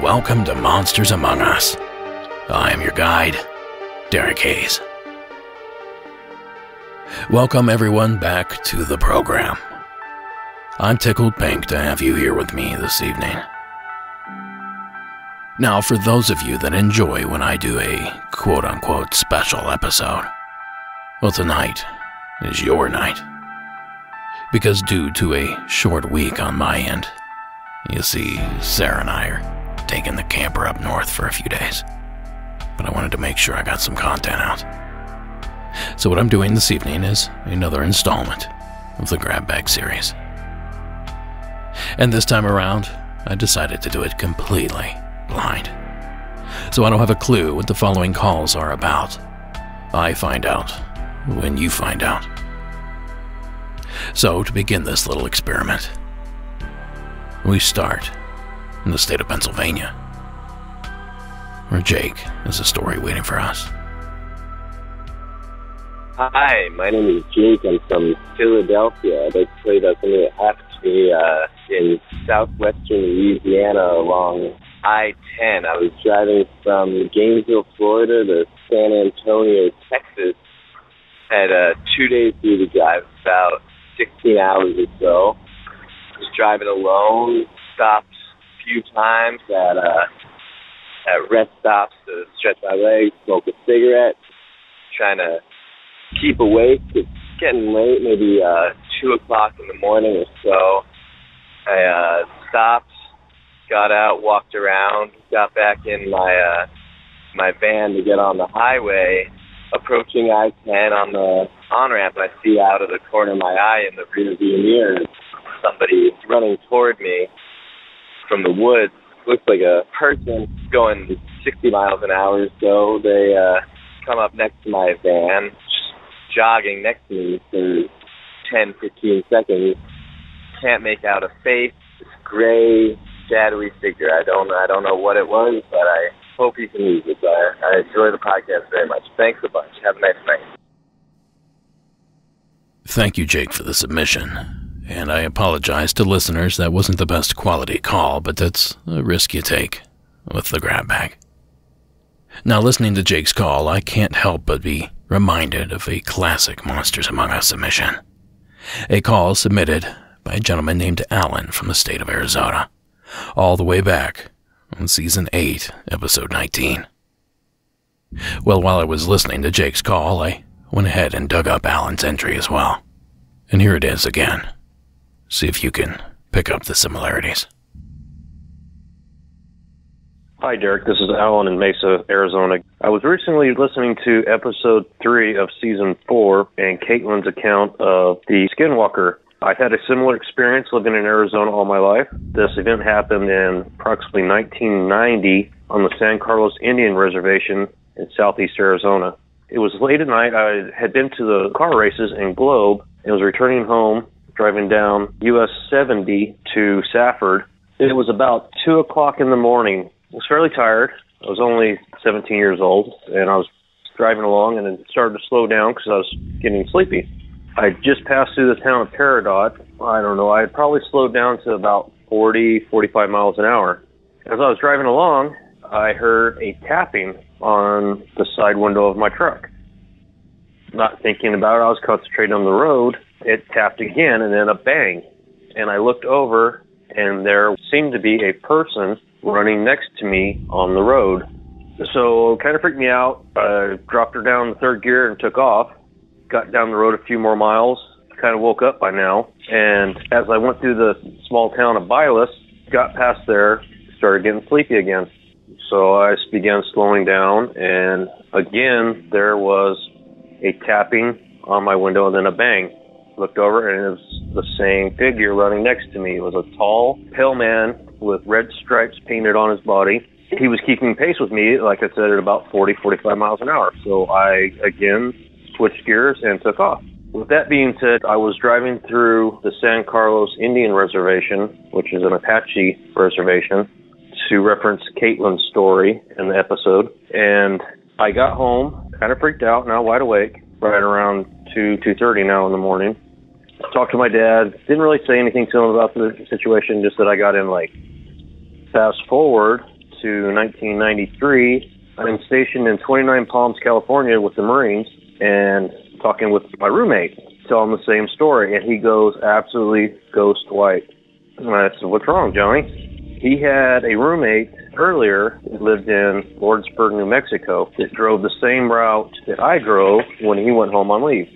Welcome to Monsters Among Us. I am your guide, Derek Hayes. Welcome everyone back to the program. I'm tickled pink to have you here with me this evening. Now, for those of you that enjoy when I do a quote-unquote special episode, well, tonight is your night. Because due to a short week on my end, you see, Sarah and I are taking the camper up north for a few days, but I wanted to make sure I got some content out. So what I'm doing this evening is another installment of the Grab Bag series. And this time around, I decided to do it completely blind. So I don't have a clue what the following calls are about. I find out when you find out. So to begin this little experiment, we start in the state of Pennsylvania, where Jake has a story waiting for us. Hi, my name is Jake. I'm from Philadelphia. I'd like to tell you about something that happened to me in southwestern Louisiana along I-10. I was driving from Gainesville, Florida to San Antonio, Texas. Had 2 days to do the drive, about 16 hours or so. Was driving alone, stopped a few times at rest stops to stretch my legs, smoke a cigarette, trying to keep awake. It's getting late, maybe 2 o'clock in the morning or so. I stopped, got out, walked around, got back in my van to get on the highway. Approaching I-10 on the on-ramp, I see out of the corner of my eye in the rearview mirror somebody running toward me from the woods. Looks like a person going 60 miles an hour or so. They come up next to my van, jogging next to me for 10, 15 seconds. Can't make out a face. This gray, shadowy figure. I don't know what it was, but I hope you can use it. I enjoy the podcast very much. Thanks a bunch. Have a nice night. Thank you, Jake, for the submission. And I apologize to listeners, that wasn't the best quality call, but that's a risk you take with the Grab Bag. Now, listening to Jake's call, I can't help but be reminded of a classic Monsters Among Us submission. A call submitted by a gentleman named Alan from the state of Arizona, all the way back on Season 8, Episode 19. Well, while I was listening to Jake's call, I went ahead and dug up Alan's entry as well. And here it is again. See if you can pick up the similarities. Hi, Derek. This is Alan in Mesa, Arizona. I was recently listening to Episode 3 of Season 4 and Caitlin's account of the Skinwalker. I've had a similar experience living in Arizona all my life. This event happened in approximately 1990 on the San Carlos Indian Reservation in southeast Arizona. It was late at night. I had been to the car races in Globe and was returning home, driving down US 70 to Safford. It was about 2 o'clock in the morning. I was fairly tired. I was only 17 years old, and I was driving along, and it started to slow down because I was getting sleepy. I just passed through the town of Peridot. I don't know, I had probably slowed down to about 40, 45 miles an hour. As I was driving along, I heard a tapping on the side window of my truck. Not thinking about it, I was concentrating on the road. It tapped again, and then a bang. And I looked over, and there seemed to be a person running next to me on the road. So it kind of freaked me out. I dropped her down in third gear and took off. Got down the road a few more miles, kind of woke up by now. And as I went through the small town of Bylis, got past there, started getting sleepy again. So I began slowing down, and again, there was a tapping on my window and then a bang. Looked over, and it was the same figure running next to me. It was a tall, pale man with red stripes painted on his body. He was keeping pace with me, like I said, at about 40, 45 miles an hour. So I, again, switched gears and took off. With that being said, I was driving through the San Carlos Indian Reservation, which is an Apache reservation, to reference Caitlin's story in the episode. And I got home, kind of freaked out, now wide awake, right around 2:30 now in the morning. Talked to my dad. Didn't really say anything to him about the situation, just that I got in late. Fast forward to 1993. I'm stationed in 29 Palms, California with the Marines, and talking with my roommate, telling the same story, and he goes absolutely ghost white. And I said, "What's wrong, Johnny?" He had a roommate earlier who lived in Lordsburg, New Mexico, that drove the same route that I drove when he went home on leave,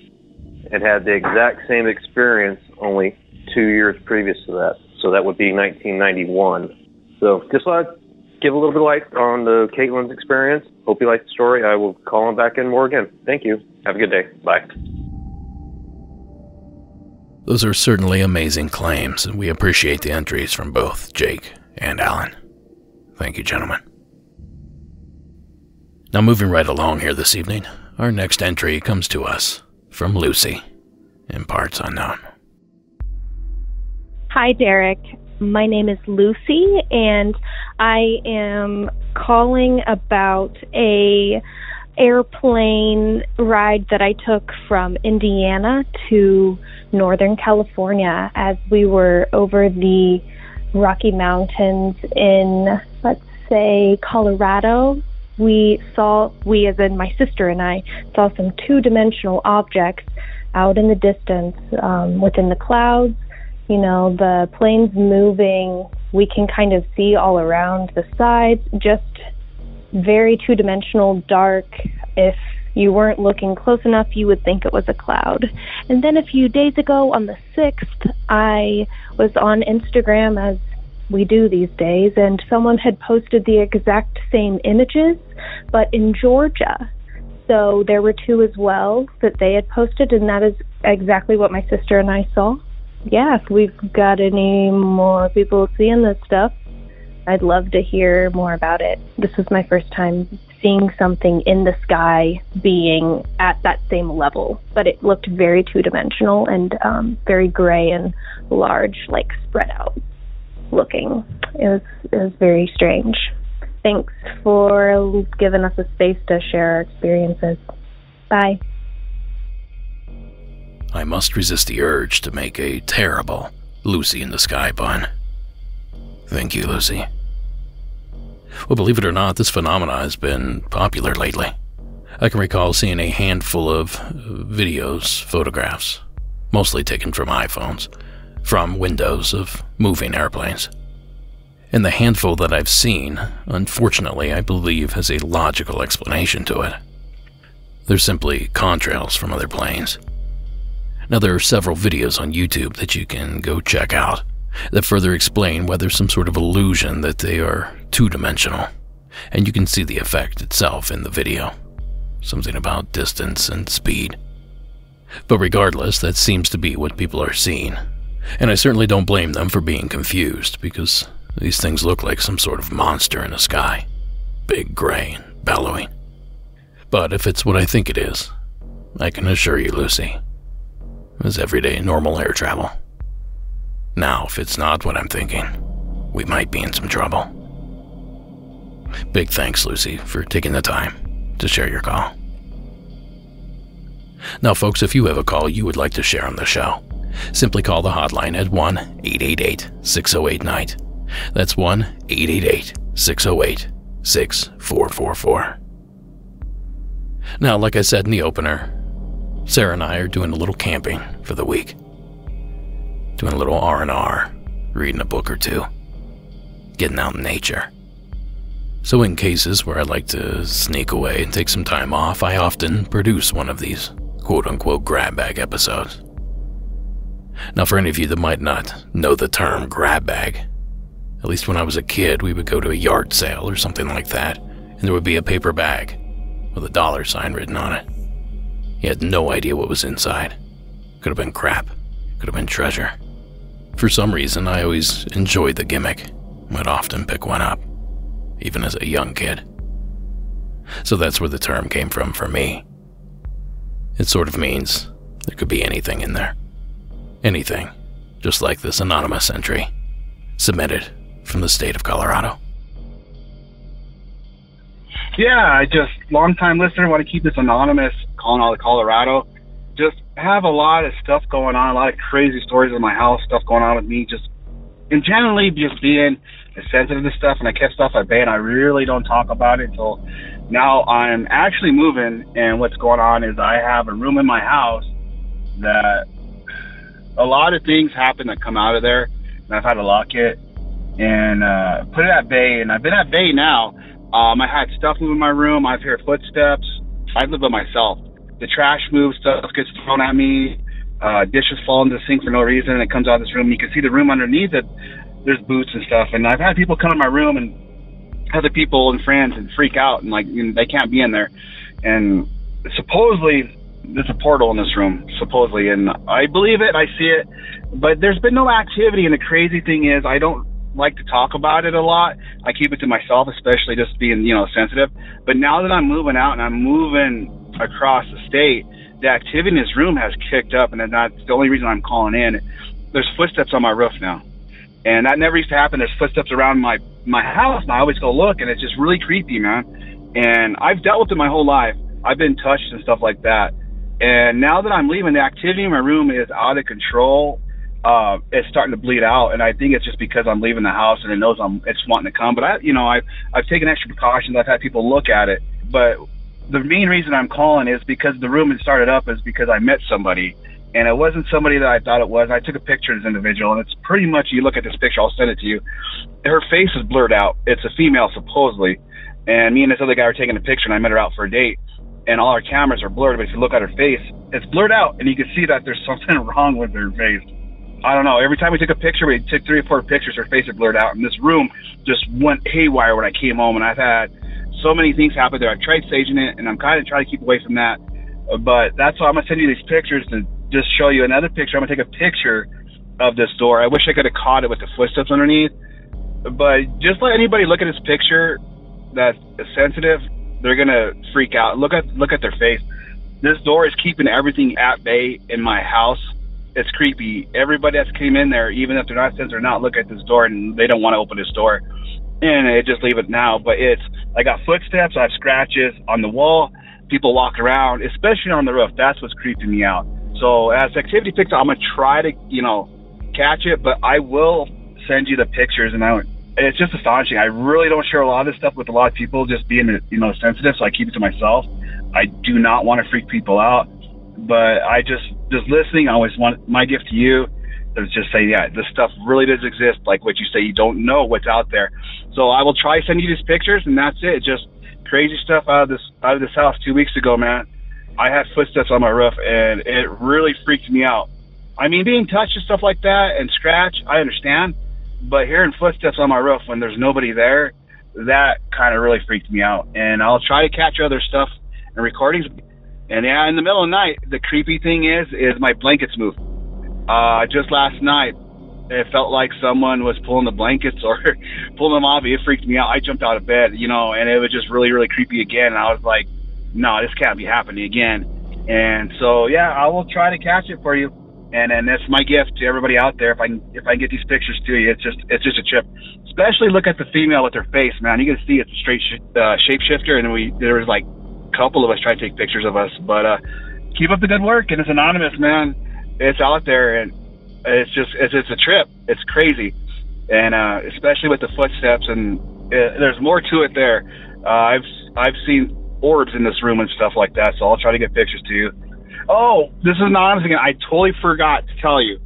and had the exact same experience only 2 years previous to that. So that would be 1991. So just thought I'd give a little bit of light on the Caitlin's experience. Hope you liked the story. I will call him back in more again. Thank you. Have a good day. Bye. Those are certainly amazing claims, and we appreciate the entries from both Jake and Alan. Thank you, gentlemen. Now, moving right along here this evening, our next entry comes to us from Lucy, in parts unknown. Hi, Derek. My name is Lucy, and I am calling about a airplane ride that I took from Indiana to Northern California as we were over the Rocky Mountains in, let's say, Colorado. We as in my sister and I, saw some two-dimensional objects out in the distance, within the clouds. You know, the plane's moving. We can kind of see all around the sides, just very two-dimensional, dark. If you weren't looking close enough, you would think it was a cloud. And then a few days ago, on the 6th, I was on Instagram, as we do these days, and someone had posted the exact same images, but in Georgia. So there were two as well that they had posted, and that is exactly what my sister and I saw. Yeah, if we've got any more people seeing this stuff, I'd love to hear more about it. This was my first time seeing something in the sky being at that same level, but it looked very two-dimensional and very gray and large, like spread out looking. It was very strange. Thanks for giving us a space to share our experiences. Bye. I must resist the urge to make a terrible Lucy in the Sky pun. Thank you, Lucy. Well, believe it or not, this phenomenon has been popular lately. I can recall seeing a handful of videos, photographs, mostly taken from iPhones, from windows of moving airplanes. And the handful that I've seen, unfortunately, I believe has a logical explanation to it. They're simply contrails from other planes. Now, there are several videos on YouTube that you can go check out that further explain whether some sort of illusion that they are two-dimensional, and you can see the effect itself in the video. Something about distance and speed. But regardless, that seems to be what people are seeing, and I certainly don't blame them for being confused, because these things look like some sort of monster in the sky, big, gray, and bellowing. But if it's what I think it is, I can assure you, Lucy, it's everyday normal air travel. Now, if it's not what I'm thinking, we might be in some trouble. Big thanks, Lucy, for taking the time to share your call. Now, folks, if you have a call you would like to share on the show, simply call the hotline at 1-888-608-NIGHT. That's 1-888-608-6444. Now, like I said in the opener, Sarah and I are doing a little camping for the week. Doing a little R&R, reading a book or two, getting out in nature. So in cases where I like to sneak away and take some time off, I often produce one of these quote-unquote grab bag episodes. Now, for any of you that might not know the term grab bag, at least when I was a kid, we would go to a yard sale or something like that, and there would be a paper bag with a $sign written on it. You had no idea what was inside. Could have been crap. Could have been treasure. For some reason, I always enjoyed the gimmick. Would often pick one up, even as a young kid. So that's where the term came from for me. It sort of means there could be anything in there. Anything, just like this anonymous entry, submitted from the state of Colorado. Yeah, long-time listener, want to keep this anonymous, calling out of Colorado. Just have a lot of stuff going on, a lot of crazy stories in my house, stuff going on with me, and generally just being sensitive to stuff, and I kept stuff at bay, and I really don't talk about it until now. I'm actually moving, and what's going on is I have a room in my house that a lot of things happen that come out of there, and I've had to lock it and put it at bay, and I've been at bay now. I had stuff move in my room. I've heard footsteps. I live by myself. The trash moves, stuff gets thrown at me. Dishes fall into the sink for no reason, and it comes out of this room. You can see the room underneath it. There's boots and stuff, and I've had people come in my room and other people and friends and freak out and they can't be in there. And supposedly there's a portal in this room, supposedly, and I believe it. I see it, but there's been no activity. And the crazy thing is, I don't like to talk about it a lot. I keep it to myself, especially just being sensitive. But now that I'm moving out and I'm moving across the state, the activity in this room has kicked up, and that's the only reason I'm calling in. There's footsteps on my roof now, and that never used to happen. There's footsteps around my house, and I always go look, and it's just really creepy, man. And I've dealt with it my whole life. I've been touched and stuff like that. And now that I'm leaving, the activity in my room is out of control. It's starting to bleed out, and I think it's just because I'm leaving the house and it knows it's wanting to come. But I've taken extra precautions. I've had people look at it, but the main reason I'm calling is because the room had started up is because I met somebody, and it wasn't somebody that I thought it was. I took a picture of this individual, and it's pretty much, you look at this picture, I'll send it to you. Her face is blurred out. It's a female, supposedly, and me and this other guy were taking a picture, and I met her out for a date, and all our cameras are blurred, but if you look at her face, it's blurred out, and you can see that there's something wrong with her face. I don't know. Every time we took a picture, we took 3 or 4 pictures, her face had blurred out, and this room just went haywire when I came home, and I've had so many things happen there. I've tried staging it, and I'm kind of trying to keep away from that, but that's why I'm going to send you these pictures to just show you another picture. I'm going to take a picture of this door. I wish I could have caught it with the footsteps underneath, but just let anybody look at this picture that's sensitive, they're going to freak out. Look at their face. This door is keeping everything at bay in my house. It's creepy. Everybody that's came in there, even if they're not sensitive or not, look at this door, and they don't want to open this door. And they just leave it now. But I got footsteps, I have scratches on the wall, people walk around, especially on the roof. That's what's creeping me out. So as activity picks up, I'm going to try to, catch it, but I will send you the pictures, and it's just astonishing. I really don't share a lot of this stuff with a lot of people, just being, sensitive, so I keep it to myself. I do not want to freak people out, but I just listening, I always want my gift to you is just say, yeah, this stuff really does exist. Like what you say, you don't know what's out there. So I will try send you these pictures, and that's it. Just crazy stuff out of this house 2 weeks ago, man. I had footsteps on my roof, and it really freaked me out. I mean, being touched and stuff like that and scratch, I understand, but hearing footsteps on my roof when there's nobody there, that kind of really freaked me out. And I'll try to capture other stuff and recordings. And yeah, in the middle of the night, the creepy thing is my blankets moved. Just last night, it felt like someone was pulling the blankets or pulling them off. It freaked me out. I jumped out of bed, and it was just really, really creepy again. And I was like, no, this can't be happening again. And so, yeah, I will try to catch it for you. And that's my gift to everybody out there. If I can get these pictures to you, it's just a trip. Especially look at the female with her face, man. You can see it's a straight shapeshifter, and there was like a couple of us trying to take pictures of us. But keep up the good work, and it's anonymous, man. It's out there, and it's a trip. It's crazy, and especially with the footsteps, and there's more to it there. I've seen orbs in this room and stuff like that, so I'll try to get pictures to you. Oh, this is anonymous again. I totally forgot to tell you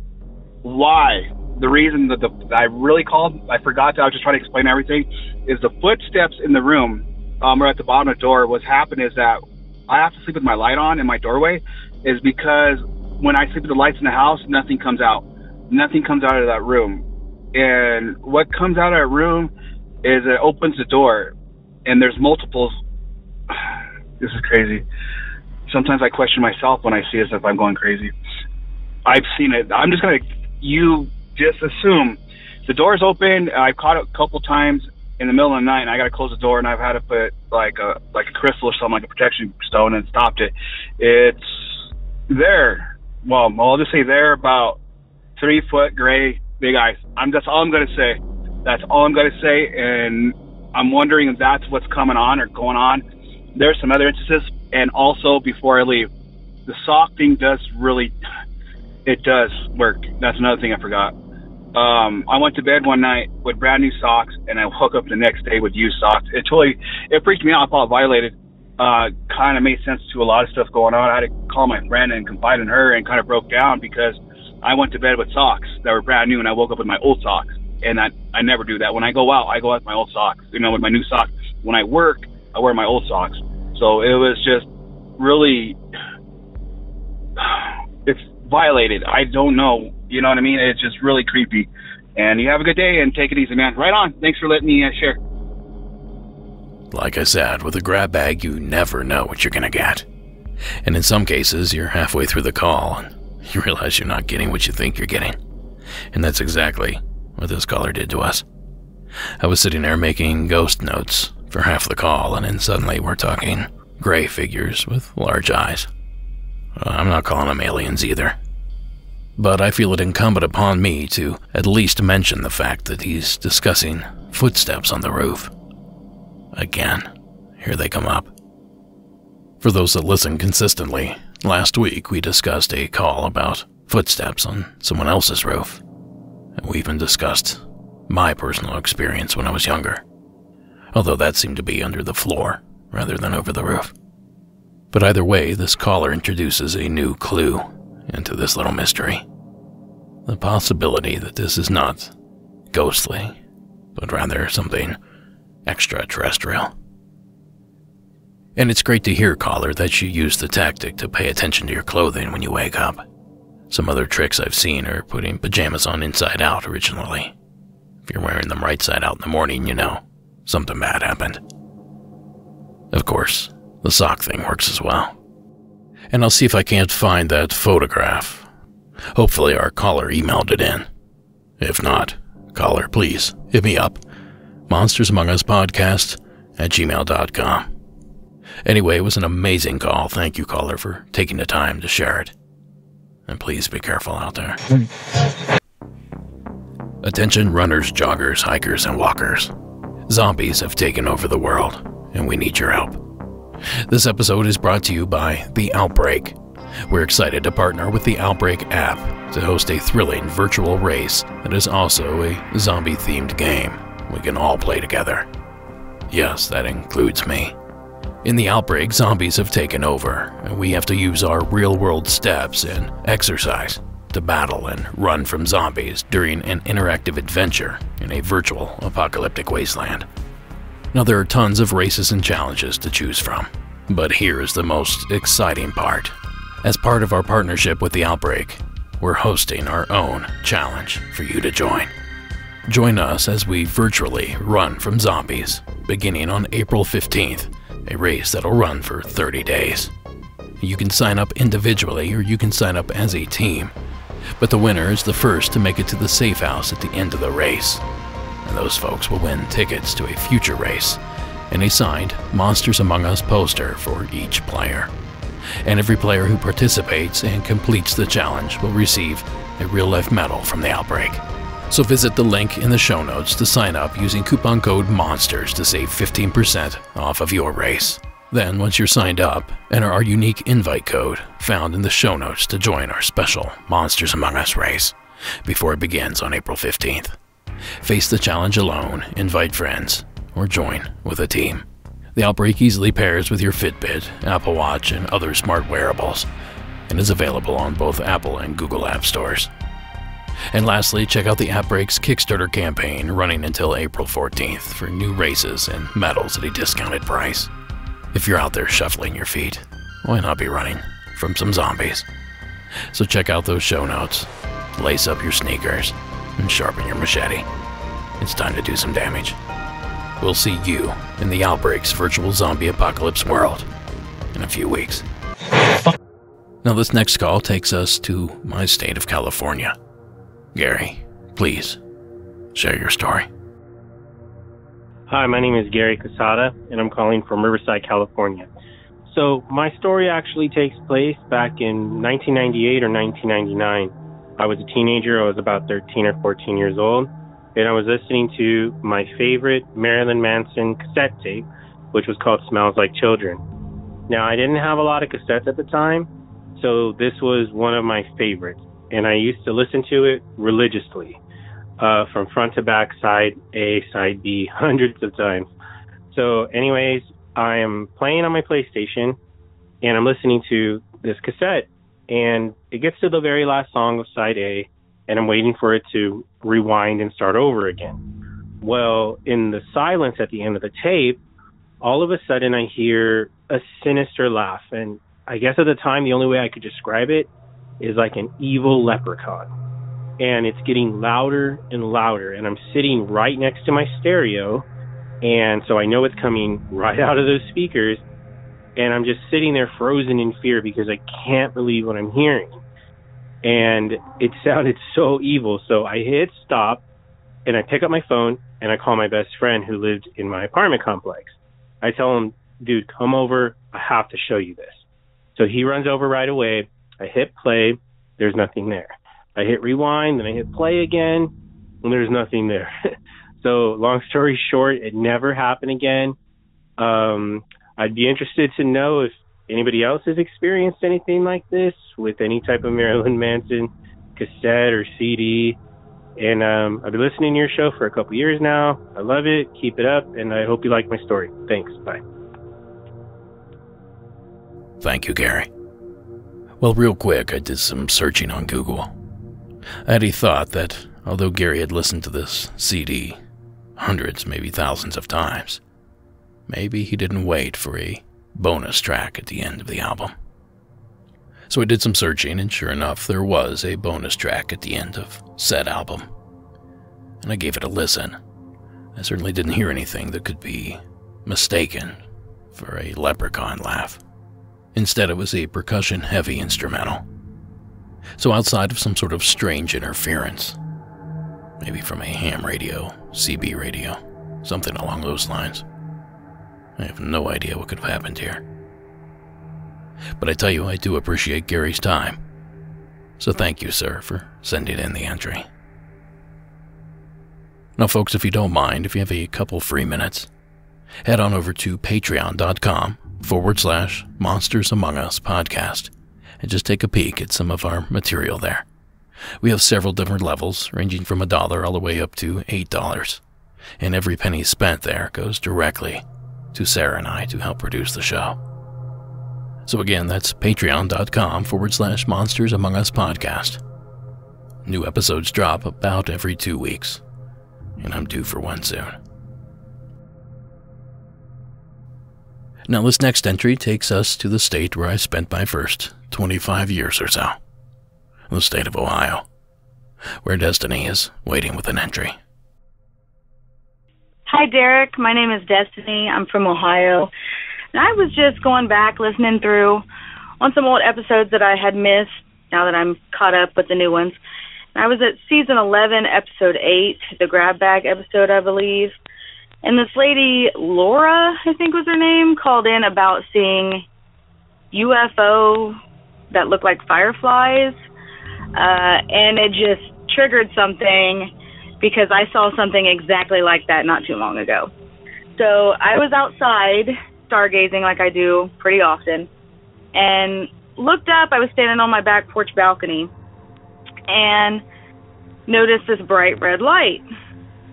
why. The reason that I really called, I forgot to. I was just trying to explain everything. Is the footsteps in the room, or at the bottom of the door. What's happened is that I have to sleep with my light on in my doorway, is because when I sleep with the lights in the house, nothing comes out. Nothing comes out of that room. And what comes out of that room is it opens the door, and there's multiples. This is crazy. Sometimes I question myself when I see it if I'm going crazy. I've seen it. I'm just going to, you just assume the door's open. I've caught it a couple times in the middle of the night, and I got to close the door, and I've had to put like a crystal or something, like a protection stone, and stopped it. It's there. Well, I'll just say there, about 3 foot, gray, big eyes. That's all I'm going to say. That's all I'm going to say, and I'm wondering if that's what's coming on or going on. There's some other instances, and also before I leave, the sock thing does really, it does work. That's another thing I forgot. I went to bed one night with brand new socks, and I woke up the next day with used socks. It freaked me out. I felt violated. Kind of made sense to a lot of stuff going on. I had to call my friend and confide in her, and kind of broke down because I went to bed with socks that were brand new, and I woke up with my old socks. And I never do that. When I go out, I go out with my old socks, with my new socks. When I work, I wear my old socks. So it was just really, it's violated. I don't know. You know what I mean? It's just really creepy. And you have a good day, and take it easy, man. Right on. Thanks for letting me share. Like I said, with a grab bag, you never know what you're gonna get. And in some cases, you're halfway through the call, and you realize you're not getting what you think you're getting. And that's exactly what this caller did to us. I was sitting there making ghost notes for half the call, and then suddenly we're talking gray figures with large eyes. I'm not calling them aliens either. But I feel it incumbent upon me to at least mention the fact that he's discussing footsteps on the roof. Again, here they come up. For those that listen consistently, last week we discussed a call about footsteps on someone else's roof. And we even discussed my personal experience when I was younger, although that seemed to be under the floor rather than over the roof. But either way, this caller introduces a new clue into this little mystery. The possibility that this is not ghostly, but rather something extraterrestrial. And it's great to hear, caller, that you use the tactic to pay attention to your clothing when you wake up. Some other tricks I've seen are putting pajamas on inside out originally. If you're wearing them right side out in the morning, you know something bad happened. Of course, the sock thing works as well. And I'll see if I can't find that photograph. Hopefully our caller emailed it in. If not, caller, please hit me up. monstersamonguspodcast@gmail.com. Anyway, it was an amazing call. Thank you, caller, for taking the time to share it. And please be careful out there. Attention runners, joggers, hikers, and walkers. Zombies have taken over the world, and we need your help. This episode is brought to you by The Outbreak. We're excited to partner with the Outbreak app to host a thrilling virtual race that is also a zombie-themed game we can all play together. Yes, that includes me. In The Outbreak, zombies have taken over, and we have to use our real-world steps and exercise to battle and run from zombies during an interactive adventure in a virtual apocalyptic wasteland. Now, there are tons of races and challenges to choose from, but here is the most exciting part. As part of our partnership with The Outbreak, we're hosting our own challenge for you to join. Join us as we virtually run from zombies, beginning on April 15th, a race that'll run for 30 days. You can sign up individually or you can sign up as a team, but the winner is the first to make it to the safe house at the end of the race. And those folks will win tickets to a future race and a signed Monsters Among Us poster for each player. And every player who participates and completes the challenge will receive a real-life medal from The Outbreak. So visit the link in the show notes to sign up using coupon code MONSTERS to save 15% off of your race. Then, once you're signed up, enter our unique invite code found in the show notes to join our special Monsters Among Us race before it begins on April 15th. Face the challenge alone, invite friends, or join with a team. The Outbreak easily pairs with your Fitbit, Apple Watch, and other smart wearables, and is available on both Apple and Google App Stores. And lastly, check out the Outbreak's Kickstarter campaign running until April 14th for new races and medals at a discounted price. If you're out there shuffling your feet, why not be running from some zombies? So check out those show notes, lace up your sneakers, and sharpen your machete. It's time to do some damage. We'll see you in the Outbreak's virtual zombie apocalypse world in a few weeks. Now this next call takes us to my state of California. Gary, please, share your story. Hi, my name is Gary Casada, and I'm calling from Riverside, California. So my story actually takes place back in 1998 or 1999. I was a teenager. I was about 13 or 14 years old, and I was listening to my favorite Marilyn Manson cassette tape, which was called Smells Like Children. Now, I didn't have a lot of cassettes at the time, so this was one of my favorites, and I used to listen to it religiously, from front to back, side A, side B, hundreds of times. So anyways, I am playing on my PlayStation, and I'm listening to this cassette, and it gets to the very last song of side A, and I'm waiting for it to rewind and start over again. Well, in the silence at the end of the tape, all of a sudden I hear a sinister laugh, and I guess at the time the only way I could describe it is like an evil leprechaun. And it's getting louder and louder, and I'm sitting right next to my stereo, and so I know it's coming right out of those speakers, and I'm just sitting there frozen in fear because I can't believe what I'm hearing. And it sounded so evil, so I hit stop, and I pick up my phone, and I call my best friend who lived in my apartment complex. I tell him, dude, come over, I have to show you this. So he runs over right away. I hit play, there's nothing there. I hit rewind, then I hit play again, and there's nothing there. So long story short, it never happened again. I'd be interested to know if anybody else has experienced anything like this with any type of Marilyn Manson cassette or CD. And I've been listening to your show for a couple years now. I love it. Keep it up, and I hope you like my story. Thanks. Bye. Thank you, Gary. Well, real quick, I did some searching on Google. I had a thought that although Gary had listened to this CD hundreds, maybe thousands of times, maybe he didn't wait for a bonus track at the end of the album. So I did some searching, and sure enough, there was a bonus track at the end of said album. And I gave it a listen. I certainly didn't hear anything that could be mistaken for a leprechaun laugh. Instead, it was a percussion-heavy instrumental. So outside of some sort of strange interference, maybe from a ham radio, CB radio, something along those lines, I have no idea what could have happened here. But I tell you, I do appreciate Gary's time. So thank you, sir, for sending in the entry. Now, folks, if you don't mind, if you have a couple free minutes, head on over to patreon.com/Monsters Among Us podcast and just take a peek at some of our material there. We have several different levels, ranging from $1 all the way up to $8. And every penny spent there goes directly to Sarah and I to help produce the show. So again, that's patreon.com/Monsters Among Us podcast. New episodes drop about every 2 weeks, and I'm due for one soon. Now this next entry takes us to the state where I spent my first 25 years or so, the state of Ohio, where Destiny is waiting with an entry. Hi, Derek. My name is Destiny. I'm from Ohio. And I was just going back, listening through on some old episodes that I had missed, now that I'm caught up with the new ones. And I was at season 11, episode 8, the grab bag episode, I believe. And this lady, Laura, I think was her name, called in about seeing UFO that looked like fireflies. And it just triggered something because I saw something exactly like that not too long ago. So I was outside stargazing like I do pretty often and looked up. I was standing on my back porch balcony and noticed this bright red light.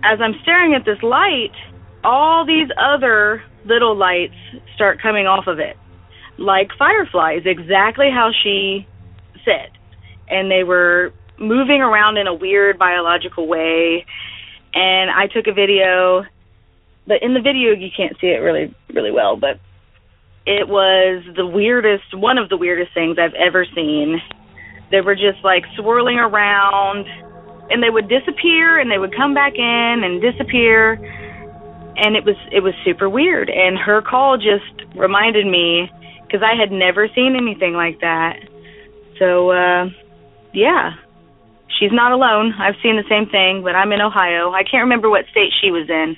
As I'm staring at this light, all these other little lights start coming off of it, like fireflies, exactly how she said. And they were moving around in a weird biological way. And I took a video, but in the video you can't see it really, really well, but it was one of the weirdest things I've ever seen. They were just like swirling around, and they would disappear and they would come back in and disappear, and it was super weird. And her call just reminded me, because I had never seen anything like that. So yeah, she's not alone. I've seen the same thing, but I'm in Ohio. I can't remember what state she was in,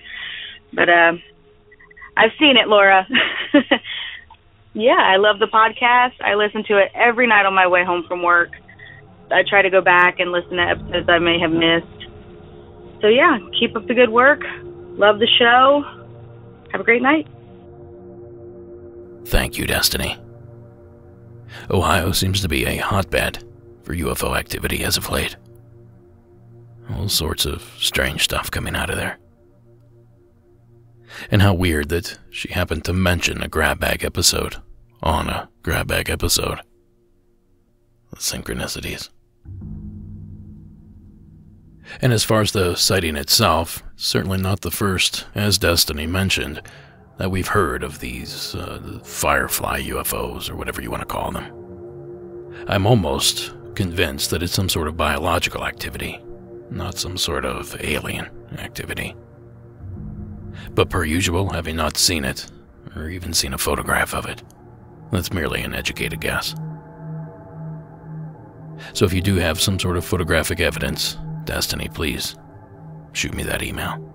but I've seen it, Laura. Yeah, I love the podcast. I listen to it every night on my way home from work. I try to go back and listen to episodes I may have missed. So yeah, keep up the good work. Love the show. Have a great night. Thank you, Destiny. Ohio seems to be a hotbed for UFO activity as of late. All sorts of strange stuff coming out of there. And how weird that she happened to mention a grab bag episode on a grab bag episode. The synchronicities. And as far as the sighting itself, certainly not the first, as Destiny mentioned, that we've heard of these firefly UFOs, or whatever you want to call them. I'm almost convinced that it's some sort of biological activity, not some sort of alien activity. But per usual, having not seen it, or even seen a photograph of it, that's merely an educated guess. So if you do have some sort of photographic evidence, Destiny, please shoot me that email.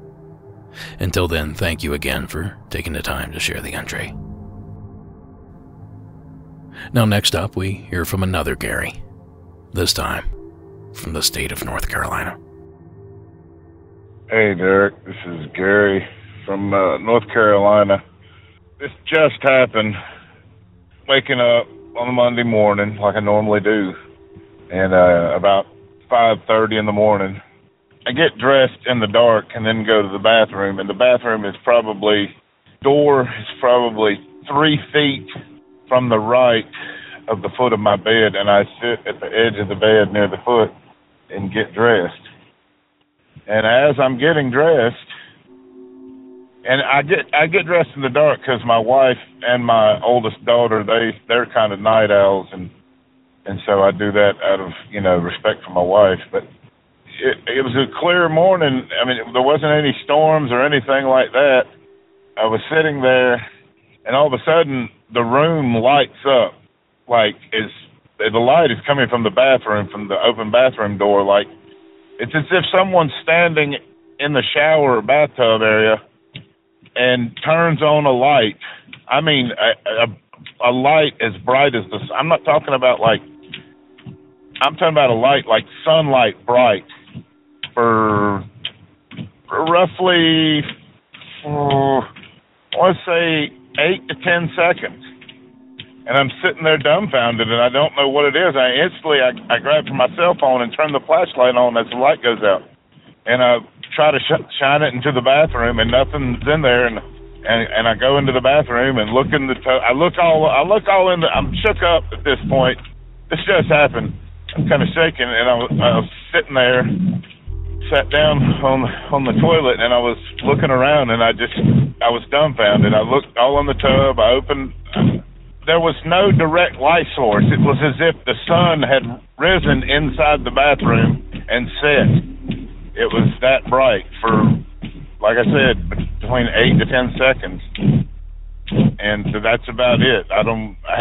Until then, thank you again for taking the time to share the entry. Now next up, we hear from another Gary, this time from the state of North Carolina. Hey Derek, this is Gary from North Carolina. This just happened, waking up on a Monday morning like I normally do, and about 5:30 in the morning, I get dressed in the dark and then go to the bathroom, and the bathroom is door is probably 3 feet from the right of the foot of my bed, and I sit at the edge of the bed near the foot and get dressed. And as I'm getting dressed, and I get dressed in the dark because my wife and my oldest daughter, they're kind of night owls, and so I do that out of, respect for my wife. But it was a clear morning. I mean, there wasn't any storms or anything like that. I was sitting there, and all of a sudden, the room lights up, like the light is coming from the bathroom, from the open bathroom door. Like it's as if someone's standing in the shower or bathtub area and turns on a light. I mean, a light as bright as the sun. I'm talking about a light like sunlight bright for roughly, let's say 8 to 10 seconds. And I'm sitting there dumbfounded, and I don't know what it is. I grab for my cell phone and turn the flashlight on as the light goes out. And I try to shine it into the bathroom, and nothing's in there. And I go into the bathroom and look in the I look all in the. I'm shook up at this point. This just happened. I'm kind of shaking, and I was sitting there, sat down on the toilet, and I was looking around, and I was dumbfounded. I looked all in the tub. I opened. There was no direct light source. It was as if the sun had risen inside the bathroom and set. It was that bright for, like I said, between 8 to 10 seconds. And that's about it. I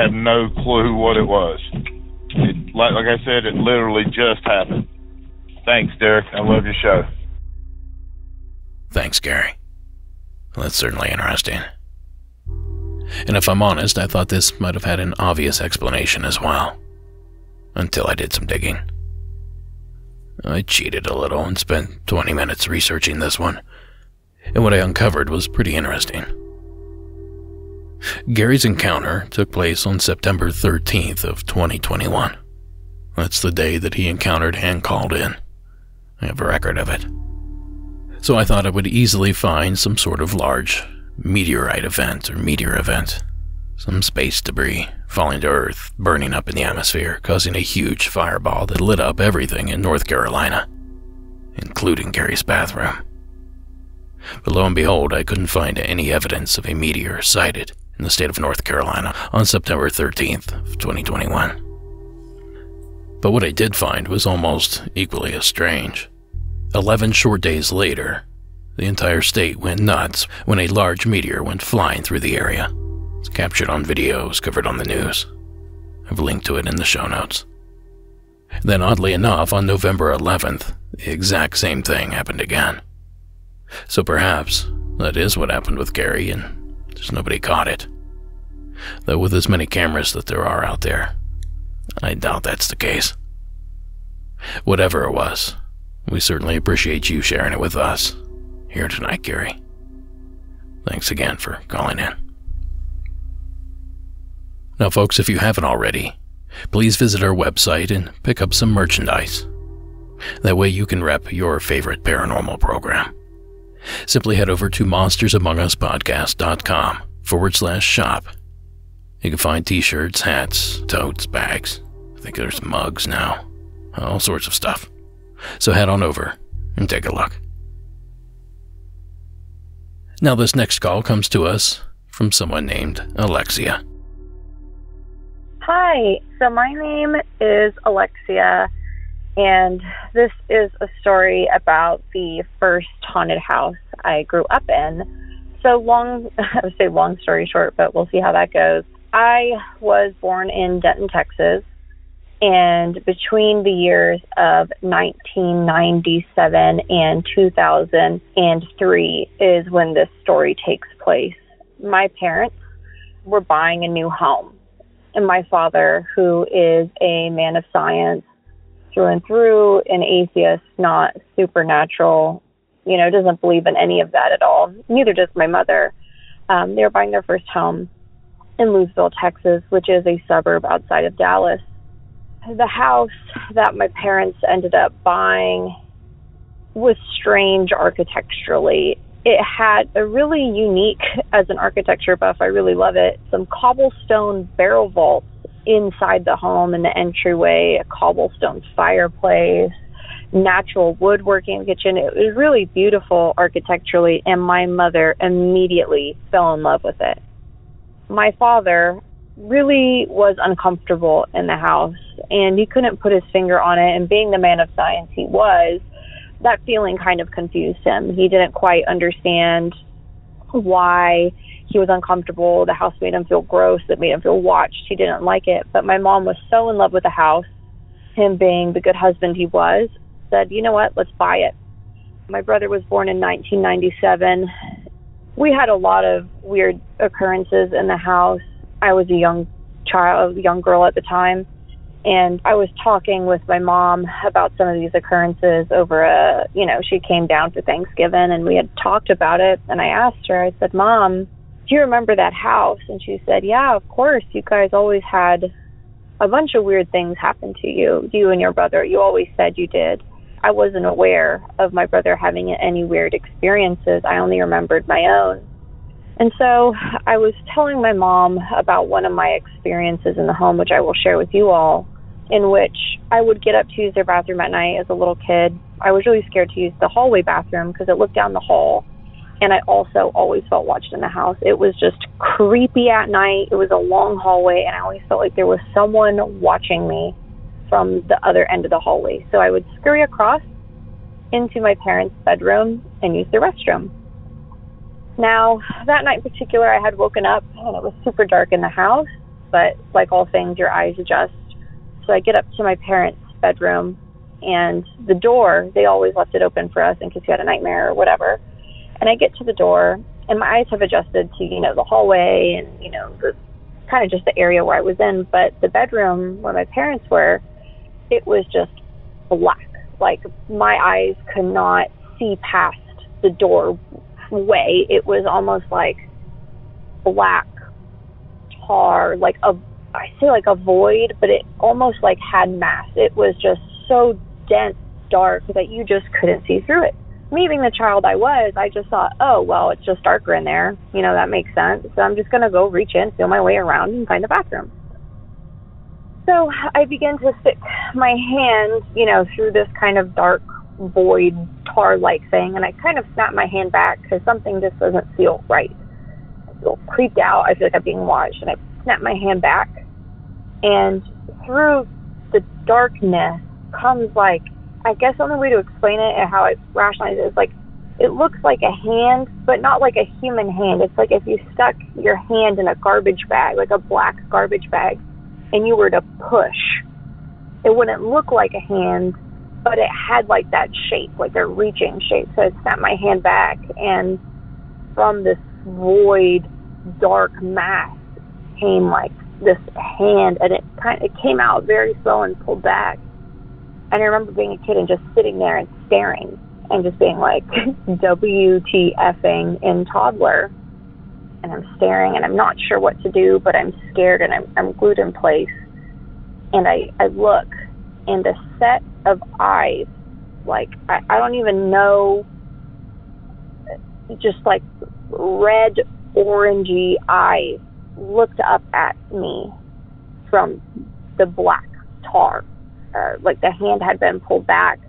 have no clue what it was. Like I said, it literally just happened. Thanks, Derek. I love your show. Thanks, Gary. Well, that's certainly interesting. And if I'm honest, I thought this might have had an obvious explanation as well. Until I did some digging. I cheated a little and spent 20 minutes researching this one. And what I uncovered was pretty interesting. Gary's encounter took place on September 13th of 2021. That's the day that he encountered and called in. I have a record of it. So I thought I would easily find some sort of large meteorite event or meteor event. Some space debris falling to Earth, burning up in the atmosphere, causing a huge fireball that lit up everything in North Carolina, including Gary's bathroom. But lo and behold, I couldn't find any evidence of a meteor sighted in the state of North Carolina on September 13th of 2021. But what I did find was almost equally as strange. 11 short days later, the entire state went nuts when a large meteor went flying through the area. It's captured on videos covered on the news. I've linked to it in the show notes. Then, oddly enough, on November 11th, the exact same thing happened again. So perhaps that is what happened with Gary, and just nobody caught it. Though with as many cameras that there are out there, I doubt that's the case. Whatever it was, we certainly appreciate you sharing it with us here tonight, Gary. Thanks again for calling in. Now, folks, if you haven't already, please visit our website and pick up some merchandise. That way you can rep your favorite paranormal program. Simply head over to monstersamonguspodcast.com/shop. You can find t-shirts, hats, totes, bags. I think there's mugs now. All sorts of stuff. So head on over and take a look. Now this next call comes to us from someone named Alexia. Hi, so my name is Alexia, and this is a story about the first haunted house I grew up in. So I would say long story short, but we'll see how that goes. I was born in Denton, Texas, and between the years of 1997 and 2003 is when this story takes place. My parents were buying a new home, and my father, who is a man of science through and through, an atheist, not supernatural, doesn't believe in any of that at all. Neither does my mother. They were buying their first home in Lewisville, Texas, which is a suburb outside of Dallas. The house that my parents ended up buying was strange architecturally. It had a really unique, as an architecture buff, I really love it, some cobblestone barrel vaults inside the home in the entryway, a cobblestone fireplace, natural woodworking in the kitchen. It was really beautiful architecturally, and my mother immediately fell in love with it. My father really was uncomfortable in the house, and he couldn't put his finger on it, and being the man of science he was, that feeling kind of confused him. He didn't quite understand why he was uncomfortable. The house made him feel gross. It made him feel watched. He didn't like it. But my mom was so in love with the house, him being the good husband he was, said, you know what, let's buy it. My brother was born in 1997. We had a lot of weird occurrences in the house. I was a young girl at the time, and I was talking with my mom about some of these occurrences over she came down for Thanksgiving, and we had talked about it, and I asked her, I said, Mom, do you remember that house? And she said, yeah, of course. You guys always had a bunch of weird things happen to you and your brother. You always said you did. I wasn't aware of my brother having any weird experiences. I only remembered my own. And so I was telling my mom about one of my experiences in the home, which I will share with you all, in which I would get up to use their bathroom at night as a little kid. I was really scared to use the hallway bathroom because it looked down the hall, and I also always felt watched in the house. It was just creepy at night. It was a long hallway, and I always felt like there was someone watching me from the other end of the hallway. So I would scurry across into my parents' bedroom and use the restroom. Now, that night in particular, I had woken up, and it was super dark in the house, but like all things, your eyes adjust. So I get up to my parents' bedroom, and the door, they always left it open for us in case you had a nightmare or whatever. And I get to the door, and my eyes have adjusted to, the hallway and, the kind of just the area where I was in. But the bedroom where my parents were, it was just black. Like, my eyes could not see past the doorway. It was almost like black tar, like a void, but it almost like had mass. It was just so dense, dark, that you just couldn't see through it. Me being the child I was, I just thought, oh, well, it's just darker in there. That makes sense. So I'm just going to go reach in, feel my way around, and find the bathroom. So I began to stick my hand, through this kind of dark, void, tar-like thing, and I kind of snapped my hand back because something just doesn't feel right. I feel creeped out. I feel like I'm being watched, and I snapped my hand back, and through the darkness comes like, I guess the only way to explain it and how I rationalize it is like, it looks like a hand, but not like a human hand. It's like if you stuck your hand in a garbage bag, like a black garbage bag, and you were to push, it wouldn't look like a hand, but it had like that shape, like a reaching shape. So I snapped my hand back, and from this void, dark mass came like this hand, and it came out very slow and pulled back. And I remember being a kid and just sitting there and staring and just being like, WTFing in toddler. And I'm staring and I'm not sure what to do, but I'm scared and I'm glued in place. And I look, and a set of eyes, like, I don't even know, just like red, orangey eyes looked up at me from the black tar. Like the hand had been pulled back,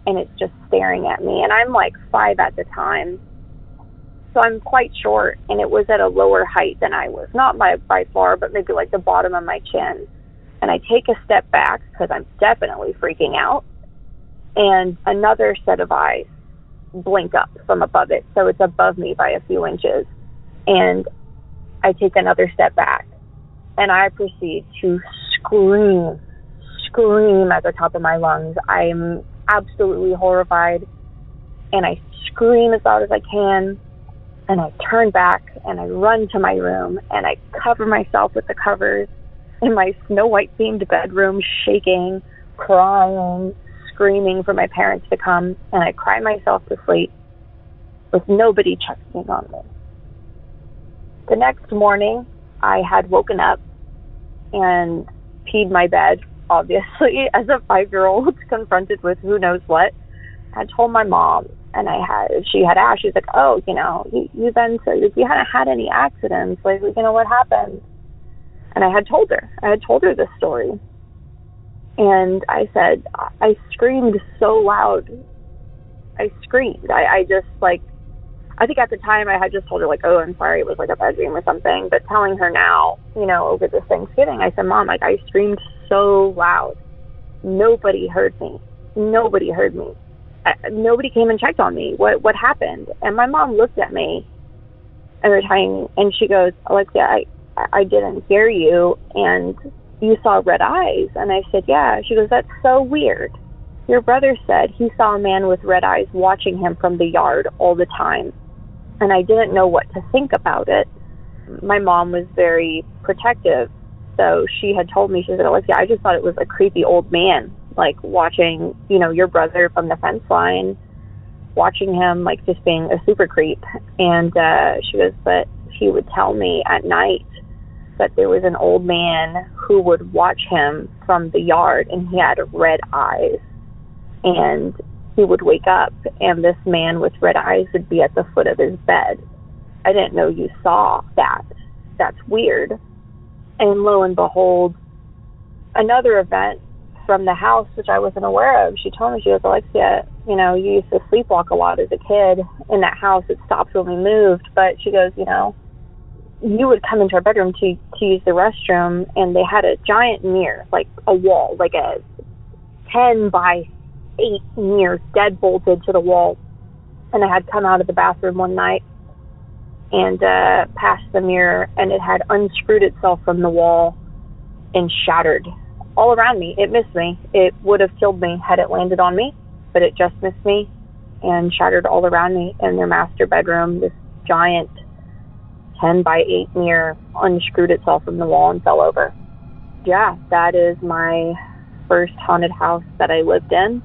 and it's just staring at me. And I'm like 5 at the time, so I'm quite short, and it was at a lower height than I was. Not by far, but maybe like the bottom of my chin. And I take a step back because I'm definitely freaking out, and another set of eyes blink up from above it, so it's above me by a few inches. And I take another step back, and I proceed to scream at the top of my lungs. I'm absolutely horrified, and I scream as loud as I can, and I turn back, and I run to my room, and I cover myself with the covers in my Snow White themed bedroom, shaking, crying, screaming for my parents to come, and I cry myself to sleep with nobody checking on me. The next morning, I had woken up and peed my bed, obviously, as a 5-year-old confronted with who knows what. I told my mom, and she had asked, she's like, oh, you've been, so you hadn't had any accidents, like, what happened? And I had told her this story. And I said, I screamed so loud. I screamed. I just, like, I think at the time I had just told her, like, oh, I'm sorry, it was like a bad dream or something. But telling her now, over this Thanksgiving, I said, Mom, like, I screamed so loud. Nobody heard me. Nobody came and checked on me. What happened? And my mom looked at me and she goes, Alexia, I didn't hear you, and you saw red eyes. And I said, yeah. She goes, that's so weird. Your brother said he saw a man with red eyes watching him from the yard all the time. And I didn't know what to think about it. My mom was very protective. So she had told me, she said, Alexia, I just thought it was a creepy old man, like watching, your brother from the fence line, watching him, like just being a super creep. And she goes, but he would tell me at night that there was an old man who would watch him from the yard, and he had red eyes. And he would wake up, and this man with red eyes would be at the foot of his bed. I didn't know you saw that. That's weird. And lo and behold, another event from the house, which I wasn't aware of, she told me, she goes, Alexia, you used to sleepwalk a lot as a kid in that house. It stopped when we moved. But she goes, you would come into our bedroom to use the restroom, and they had a giant mirror, like a wall, like a 10 by 8 mirror, dead bolted to the wall. And I had come out of the bathroom one night and passed the mirror, and it had unscrewed itself from the wall and shattered all around me. It missed me. It would have killed me had it landed on me, but it just missed me and shattered all around me in their master bedroom. This giant 10 by 8 mirror unscrewed itself from the wall and fell over. Yeah, that is my first haunted house that I lived in.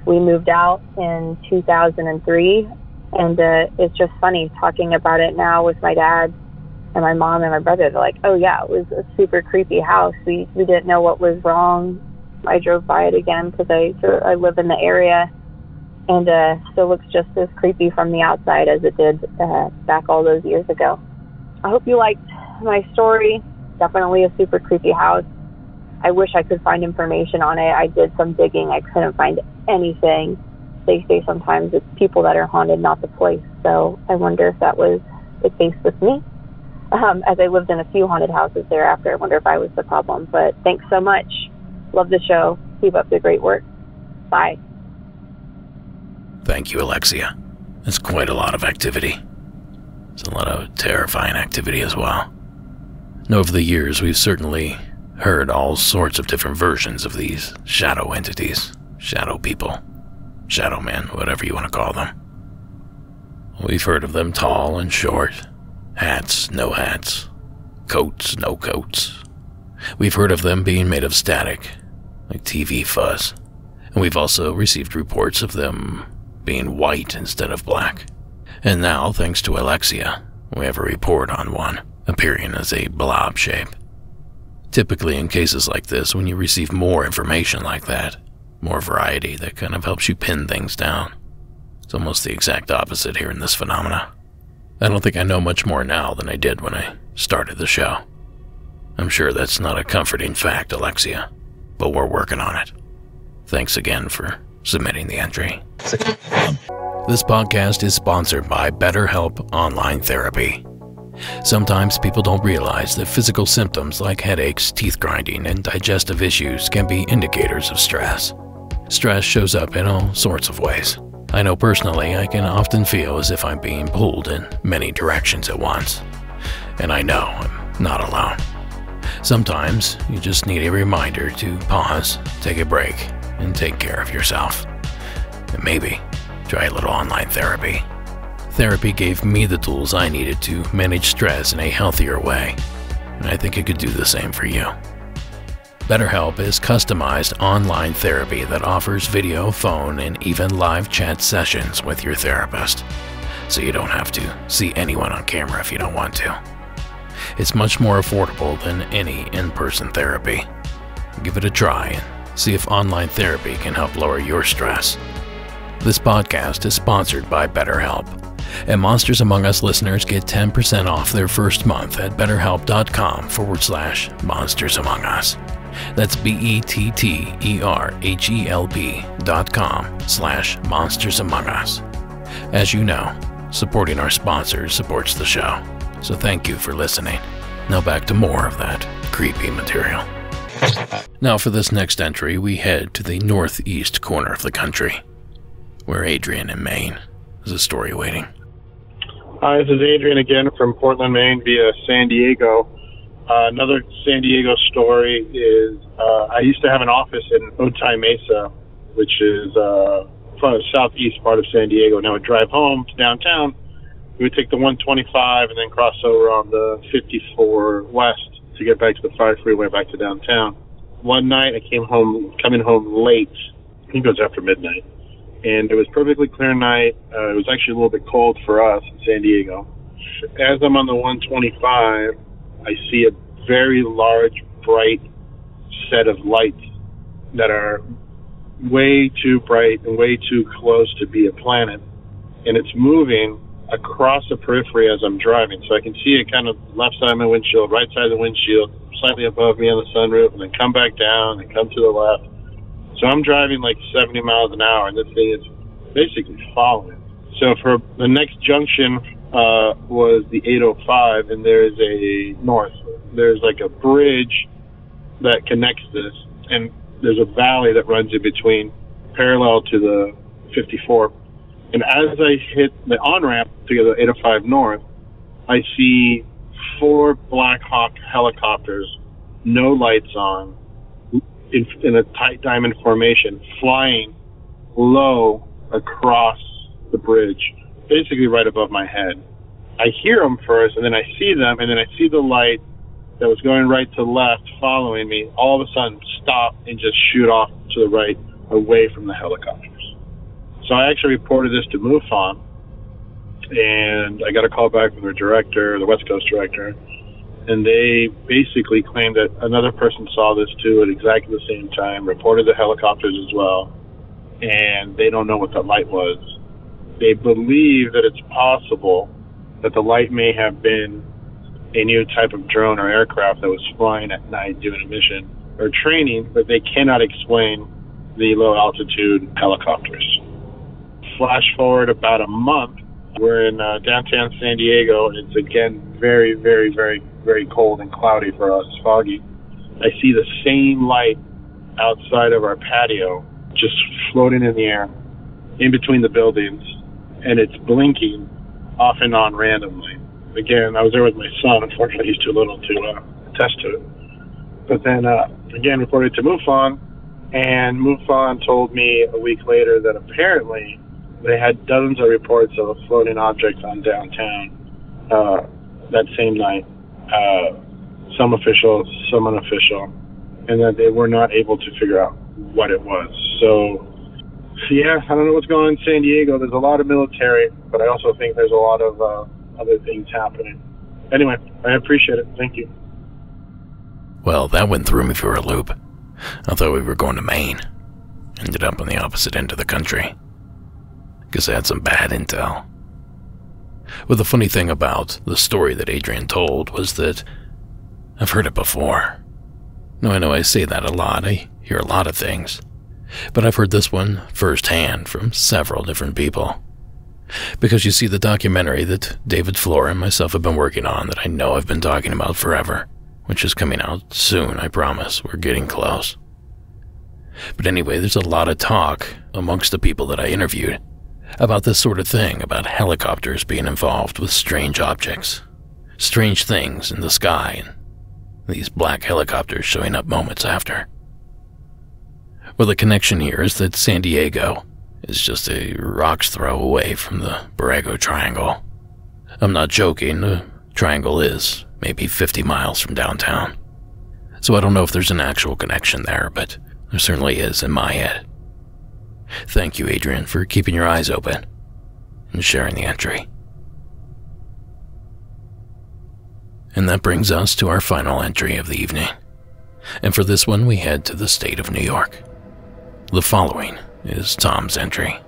We moved out in 2003, and it's just funny talking about it now with my dad and my mom and my brother. They're like, oh yeah, it was a super creepy house. We didn't know what was wrong. I drove by it again because I live in the area, and still looks just as creepy from the outside as it did back all those years ago. I hope you liked my story. Definitely a super creepy house. I wish I could find information on it. I did some digging. I couldn't find anything. They say sometimes it's people that are haunted, not the place. So I wonder if that was the case with me. As I lived in a few haunted houses thereafter, I wonder if I was the problem. But thanks so much. Love the show. Keep up the great work. Bye. Thank you, Alexia. It's quite a lot of activity. It's a lot of terrifying activity as well. And over the years, we've certainly heard all sorts of different versions of these shadow entities, shadow people, shadow men, whatever you want to call them. We've heard of them tall and short, hats, no hats, coats, no coats. We've heard of them being made of static, like TV fuzz. And we've also received reports of them being white instead of black. And now, thanks to Alexia, we have a report on one appearing as a blob shape. Typically in cases like this, when you receive more information like that, more variety, that kind of helps you pin things down. It's almost the exact opposite here in this phenomena. I don't think I know much more now than I did when I started the show. I'm sure that's not a comforting fact, Alexia, but we're working on it. Thanks again for submitting the entry. This podcast is sponsored by BetterHelp Online Therapy. Sometimes people don't realize that physical symptoms like headaches, teeth grinding, and digestive issues can be indicators of stress. Stress shows up in all sorts of ways. I know personally I can often feel as if I'm being pulled in many directions at once. And I know I'm not alone. Sometimes you just need a reminder to pause, take a break, and take care of yourself. And maybe try a little online therapy. Therapy gave me the tools I needed to manage stress in a healthier way, and I think it could do the same for you. BetterHelp is customized online therapy that offers video, phone, and even live chat sessions with your therapist, so you don't have to see anyone on camera if you don't want to. It's much more affordable than any in-person therapy. Give it a try and see if online therapy can help lower your stress. This podcast is sponsored by BetterHelp, and Monsters Among Us listeners get 10% off their first month at betterhelp.com/monstersamongus. That's BetterHelp.com/monstersamongus. As you know, supporting our sponsors supports the show, so thank you for listening. Now back to more of that creepy material. Now for this next entry, we head to the northeast corner of the country, where Adrian in Maine has a story waiting. Hi, this is Adrian again from Portland, Maine via San Diego. Another San Diego story is I used to have an office in Otay Mesa, which is southeast part of San Diego. And I would drive home to downtown. We would take the 125 and then cross over on the 54 west to get back to the 5 freeway back to downtown. One night I coming home late. I think it was after midnight. And it was perfectly clear night. It was actually a little bit cold for us in San Diego. As I'm on the 125, I see a very large, bright set of lights that are way too bright and way too close to be a planet. And it's moving across the periphery as I'm driving. So I can see it kind of left side of my windshield, right side of the windshield, slightly above me on the sunroof, and then come back down and come to the left. So I'm driving like 70 miles an hour, and this thing is basically following. So for the next junction was the 805, and there's there's like a bridge that connects this, and there's a valley that runs in between, parallel to the 54. And as I hit the on-ramp to the 805 north, I see 4 Black Hawk helicopters, no lights on, in a tight diamond formation, flying low across the bridge, basically right above my head. I hear them first, and then I see them, and then I see the light that was going right to left following me all of a sudden stop and just shoot off to the right away from the helicopters. So I actually reported this to MUFON, and I got a call back from their director, the West Coast director, and they basically claimed that another person saw this too at exactly the same time, reported the helicopters as well, and they don't know what that light was. They believe that it's possible that the light may have been a new type of drone or aircraft that was flying at night doing a mission or training, but they cannot explain the low altitude helicopters. Flash forward about a month, we're in downtown San Diego, and it's again very, very, very, very cold and cloudy for us, foggy. I see the same light outside of our patio, just floating in the air, in between the buildings, and it's blinking off and on randomly. Again, I was there with my son. Unfortunately, he's too little to attest to it. But then, again, reported to MUFON, and MUFON told me a week later that apparently they had dozens of reports of floating objects on downtown that same night. Some official, some unofficial, and that they were not able to figure out what it was. So yeah, I don't know what's going on in San Diego. There's a lot of military, but I also think there's a lot of other things happening. Anyway, I appreciate it. Thank you. Well, that went through me for a loop. I thought we were going to Maine. Ended up on the opposite end of the country. Guess I had some bad intel. Well, the funny thing about the story that Adrian told was that I've heard it before. Now, I know I say that a lot. I hear a lot of things. But I've heard this one firsthand from several different people. Because you see, the documentary that David Flora and myself have been working on that I know I've been talking about forever, which is coming out soon, I promise. We're getting close. But anyway, there's a lot of talk amongst the people that I interviewed about this sort of thing, about helicopters being involved with strange objects, strange things in the sky, and these black helicopters showing up moments after. Well, the connection here is that San Diego is just a rock's throw away from the Borrego Triangle. I'm not joking, the triangle is maybe 50 miles from downtown. So I don't know if there's an actual connection there, but there certainly is in my head. Thank you, Adrian, for keeping your eyes open and sharing the entry. And that brings us to our final entry of the evening. And for this one, we head to the state of New York. The following is Tom's entry.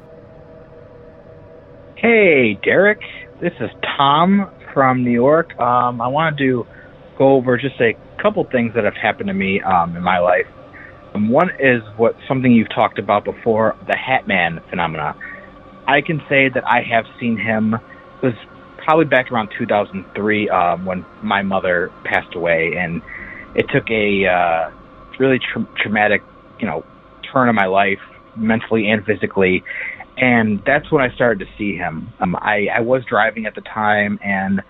Hey, Derek. This is Tom from New York. I wanted to go over just a couple things that have happened to me in my life. One is something you've talked about before, the Hat Man phenomena. I can say that I have seen him. It was probably back around 2003 when my mother passed away, and it took a really traumatic, turn in my life, mentally and physically, and that's when I started to see him. I was driving at the time, and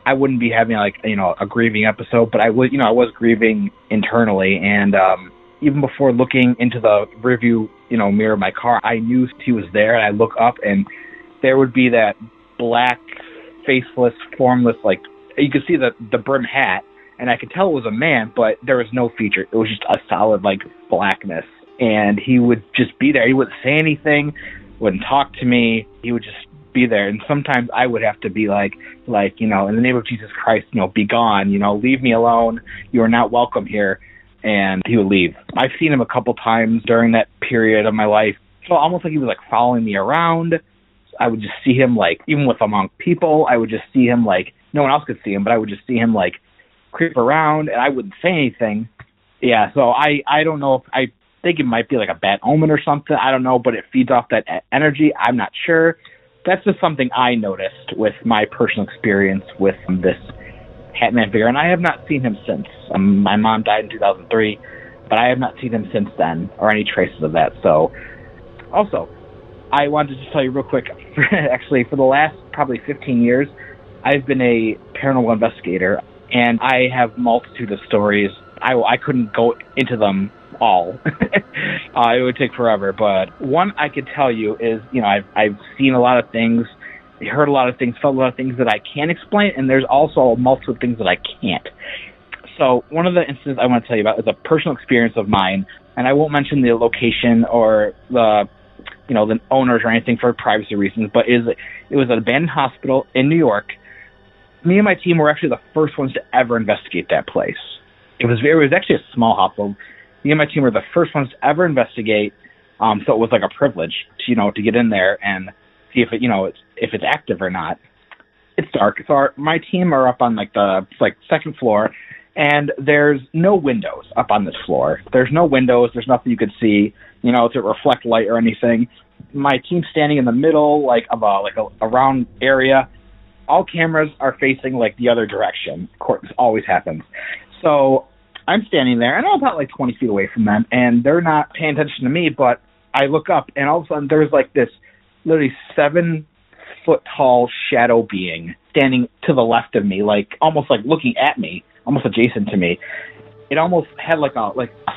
I wouldn't be having a grieving episode, but I was grieving internally, and even before looking into the rearview, mirror of my car, I knew he was there, and I look up, and there would be that black, faceless, formless, you could see the brim hat, and I could tell it was a man, but there was no feature. It was just a solid, blackness, and he would just be there. He wouldn't say anything, wouldn't talk to me. He would just be there, and sometimes I would have to be in the name of Jesus Christ, be gone, leave me alone. You are not welcome here. And he would leave. I've seen him a couple times during that period of my life. So almost like he was following me around. I would just see him even with among people, I would just see him no one else could see him, but I would just see him creep around, and I wouldn't say anything. Yeah, so I don't know if I think it might be a bad omen or something. I don't know, but it feeds off that energy. I'm not sure. That's just something I noticed with my personal experience with this Hatman figure, and I have not seen him since. My mom died in 2003, but I have not seen him since then, or any traces of that. So, also, I wanted to just tell you real quick, actually, for the last probably 15 years, I've been a paranormal investigator, and I have multitude of stories. I couldn't go into them all. It would take forever, but one I could tell you is, I've seen a lot of things, heard a lot of things, felt a lot of things that I can explain, and there's also multiple things that I can't. So one of the instances I want to tell you about is a personal experience of mine, and I won't mention the location or the owners or anything for privacy reasons, but it was an abandoned hospital in New York. Me and my team were actually the first ones to ever investigate that place. It was actually a small hospital. Me and my team were the first ones to ever investigate, so it was a privilege to get in there and see if it's active or not. It's dark. So my team are up on the second floor, and there's no windows up on this floor. There's no windows. There's nothing you could see, to reflect light or anything. My team's standing in the middle, of a round area. All cameras are facing the other direction. Of course, this always happens. So I'm standing there, and I'm about like 20 feet away from them, and they're not paying attention to me, but I look up, and all of a sudden there's like this literally 7-foot-tall shadow being standing to the left of me, like almost like looking at me, almost adjacent to me. It almost had like a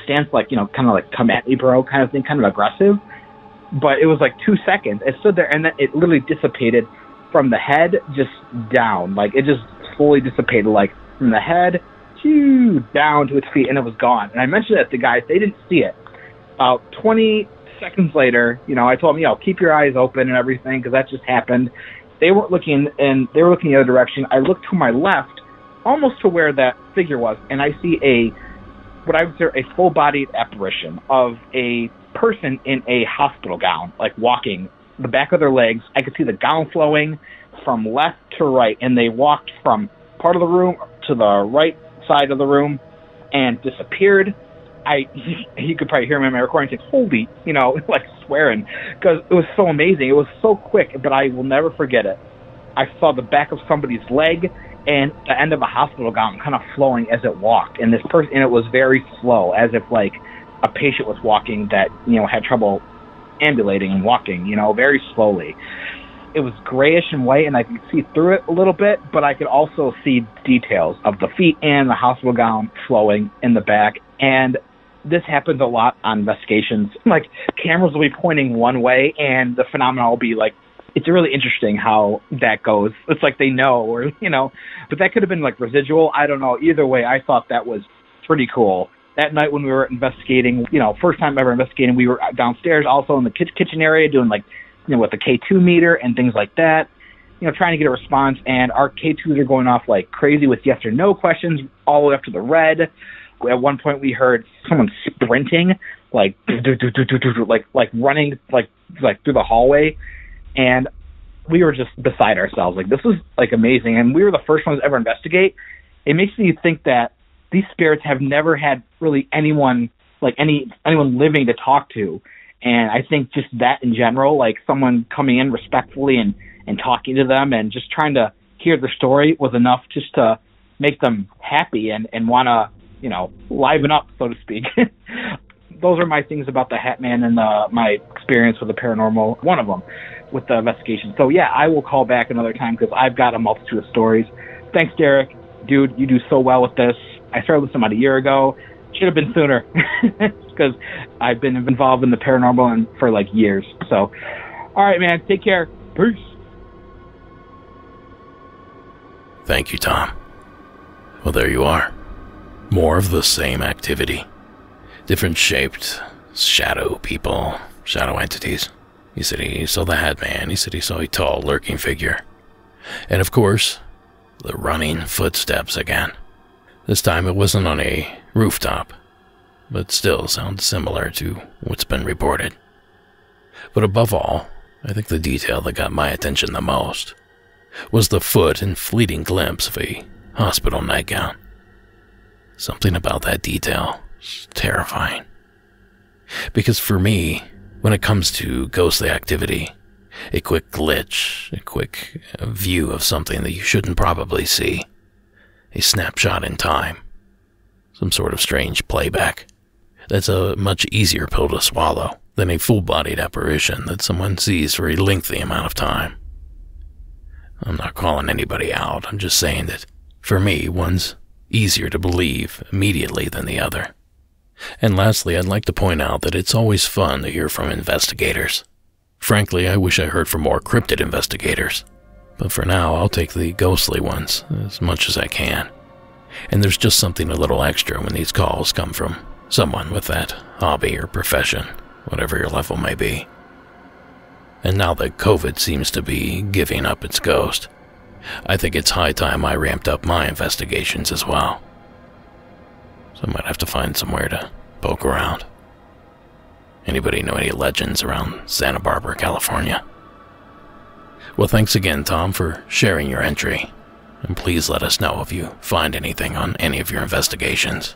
stance, like, you know, kind of like come at me, bro, kind of thing, kind of aggressive. But it was like 2 seconds. It stood there, and then it literally dissipated from the head just down. Like, it just slowly dissipated, like from the head down to its feet, and it was gone. And I mentioned it to the guys. They didn't see it. About 20 seconds later, you know, I told them, you know, keep your eyes open and everything, because that just happened. They weren't looking, and they were looking the other direction. I looked to my left, almost to where that figure was, and I see what I would consider a full-bodied apparition of a person in a hospital gown, like walking the back of their legs. I could see the gown flowing from left to right, and they walked from part of the room to the right side of the room and disappeared. You could probably hear me in my recording saying, holy, you know, like swearing, because it was so amazing. It was so quick, but I will never forget it. I saw the back of somebody's leg and the end of a hospital gown kind of flowing as it walked. And this person, and it was very slow, as if like a patient was walking that, you know, had trouble ambulating and walking, you know, very slowly. It was grayish and white, and I could see through it a little bit, but I could also see details of the feet and the hospital gown flowing in the back. And this happens a lot on investigations. Like, cameras will be pointing one way, and the phenomenon will be like, it's really interesting how that goes. It's like they know, or, you know, but that could have been like residual. I don't know. Either way, I thought that was pretty cool. That night when we were investigating, you know, first time ever investigating, we were downstairs also in the kitchen area doing like, you know, with the K2 meter and things like that, you know, trying to get a response. And our K2s are going off like crazy with yes or no questions all the way up to the red. At one point we heard someone sprinting, like running like through the hallway. And we were just beside ourselves. Like, this was like amazing. And we were the first ones to ever investigate. It makes me think that these spirits have never had really anyone, like anyone living to talk to. And I think just that in general, like someone coming in respectfully and talking to them and just trying to hear their story was enough just to make them happy and want to, you know, liven up, so to speak. Those are my things about the Hat Man and my experience with the paranormal, one of them, with the investigation. So, yeah, I will call back another time because I've got a multitude of stories. Thanks, Derek. Dude, you do so well with this. I started listening about a year ago. Should have been sooner because I've been involved in the paranormal and for like years. So, all right, man, take care. Peace. Thank you, Tom. Well, there you are. More of the same activity. Different shaped shadow people, shadow entities. He said he saw the Hat Man. He said he saw a tall, lurking figure. And of course, the running footsteps again. This time it wasn't on a rooftop, but still sounds similar to what's been reported. But above all, I think the detail that got my attention the most was the foot and fleeting glimpse of a hospital nightgown. Something about that detail is terrifying. Because for me, when it comes to ghostly activity, a quick glitch, a quick view of something that you shouldn't probably see, a snapshot in time, some sort of strange playback, that's a much easier pill to swallow than a full-bodied apparition that someone sees for a lengthy amount of time. I'm not calling anybody out, I'm just saying that, for me, one's easier to believe immediately than the other. And lastly, I'd like to point out that it's always fun to hear from investigators. Frankly, I wish I heard from more cryptid investigators. But for now, I'll take the ghostly ones as much as I can. And there's just something a little extra when these calls come from someone with that hobby or profession, whatever your level may be. And now that COVID seems to be giving up its ghost, I think it's high time I ramped up my investigations as well. So I might have to find somewhere to poke around. Anybody know any legends around Santa Barbara, California? Well, thanks again, Tom, for sharing your entry. And please let us know if you find anything on any of your investigations.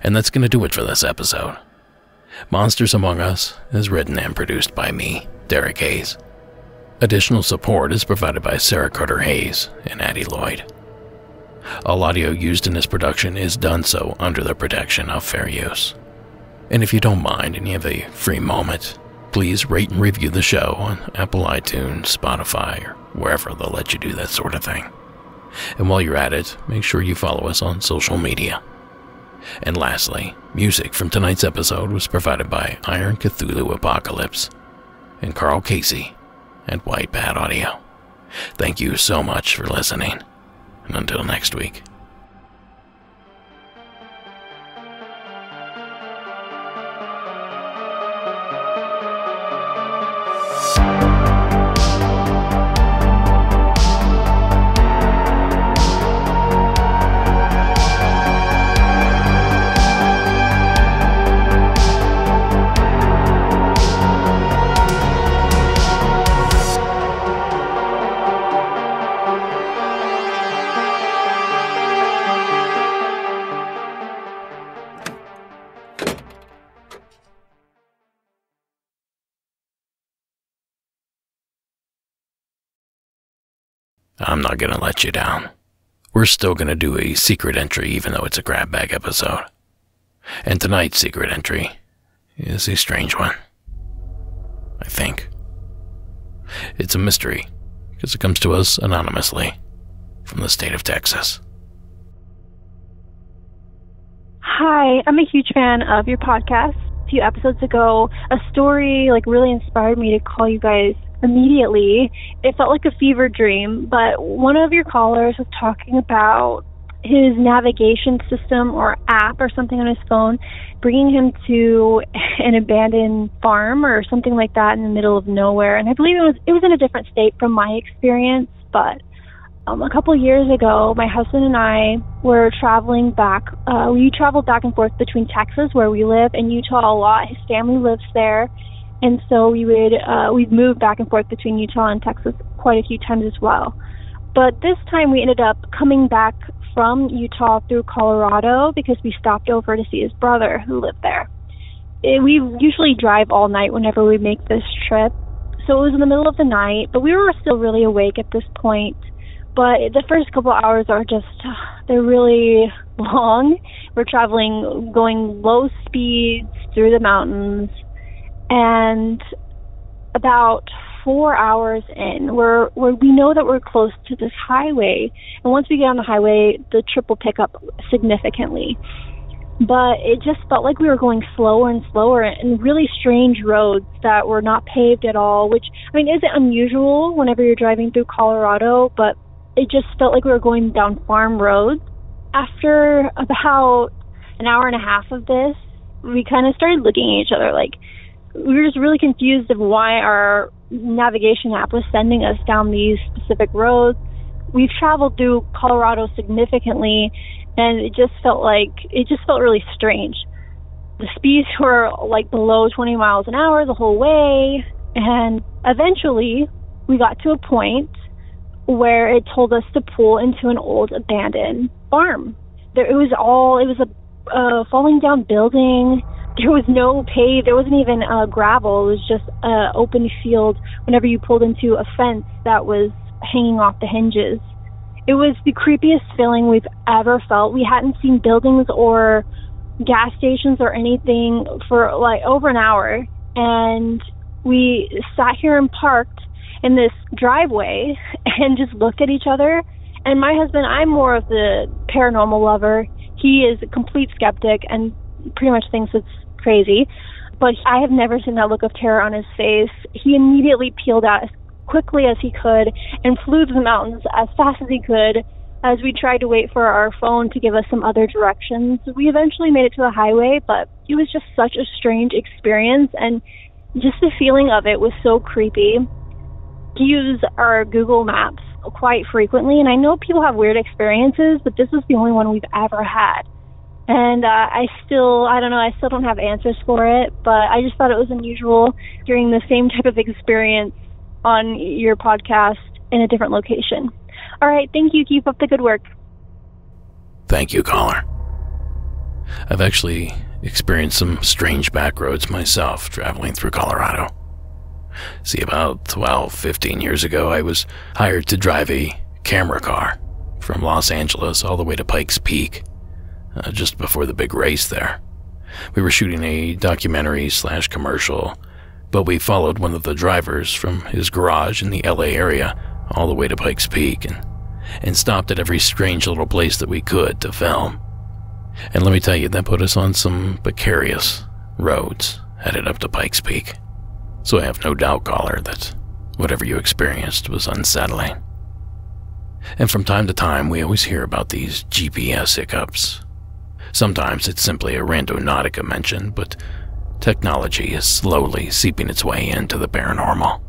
And that's going to do it for this episode. Monsters Among Us is written and produced by me, Derek Hayes. Additional support is provided by Sarah Carter Hayes and Addie Lloyd. All audio used in this production is done so under the protection of fair use. And if you don't mind and you have a free moment, please rate and review the show on Apple iTunes, Spotify, or wherever they'll let you do that sort of thing. And while you're at it, make sure you follow us on social media. And lastly, music from tonight's episode was provided by Iron Cthulhu Apocalypse and Carl Casey at White Pad Audio. Thank you so much for listening, and until next week. I'm not gonna let you down. We're still gonna do a secret entry even though it's a grab bag episode. And tonight's secret entry is a strange one. I think. It's a mystery because it comes to us anonymously from the state of Texas. Hi, I'm a huge fan of your podcast. A few episodes ago, a story really inspired me to call you guys immediately. It felt like a fever dream, but one of your callers was talking about his navigation system or app or something on his phone bringing him to an abandoned farm or something like that in the middle of nowhere. And I believe it was in a different state from my experience, but a couple years ago, my husband and I were traveling back. We traveled back and forth between Texas, where we live, and Utah a lot. His family lives there. And so we'd moved back and forth between Utah and Texas quite a few times as well. But this time we ended up coming back from Utah through Colorado because we stopped over to see his brother who lived there. We usually drive all night whenever we make this trip. So it was in the middle of the night, but we were still really awake at this point. But the first couple hours are they're really long. We're traveling, going low speeds through the mountains. And about 4 hours in, we know that we're close to this highway. And once we get on the highway, the trip will pick up significantly. But it just felt like we were going slower and slower and really strange roads that were not paved at all, which, isn't unusual whenever you're driving through Colorado, but it just felt like we were going down farm roads. After about an hour and a half of this, we kind of started looking at each other like, we were just really confused of why our navigation app was sending us down these specific roads. We've traveled through Colorado significantly, and it just felt really strange. The speeds were below 20 miles an hour the whole way, and eventually we got to a point where it told us to pull into an old abandoned farm. It was a falling down building. There was no pave. There wasn't even gravel. It was just an open field whenever you pulled into a fence that was hanging off the hinges. It was the creepiest feeling we've ever felt. We hadn't seen buildings or gas stations or anything for over an hour. And we sat here and parked in this driveway and just looked at each other. And my husband, I'm more of the paranormal lover. He is a complete skeptic and pretty much thinks it's crazy, but I have never seen that look of terror on his face. He immediately peeled out as quickly as he could and flew to the mountains as fast as he could as we tried to wait for our phone to give us some other directions. We eventually made it to the highway, but it was just such a strange experience, and just the feeling of it was so creepy. We use our Google Maps quite frequently, and I know people have weird experiences, but this was the only one we've ever had. And I still don't have answers for it, but I just thought it was unusual hearing the same type of experience on your podcast in a different location. All right, thank you. Keep up the good work. Thank you, caller. I've actually experienced some strange back roads myself traveling through Colorado. See, about 15 years ago, I was hired to drive a camera car from Los Angeles all the way to Pikes Peak, just before the big race there. We were shooting a documentary/commercial, but we followed one of the drivers from his garage in the LA area all the way to Pikes Peak and stopped at every strange little place that we could to film. And let me tell you, that put us on some precarious roads headed up to Pikes Peak. So I have no doubt, caller, that whatever you experienced was unsettling. And from time to time, we always hear about these GPS hiccups. Sometimes it's simply a randonautica mention, but technology is slowly seeping its way into the paranormal.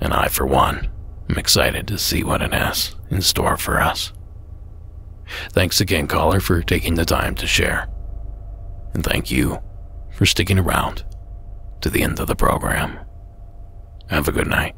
And I, for one, am excited to see what it has in store for us. Thanks again, caller, for taking the time to share. And thank you for sticking around to the end of the program. Have a good night.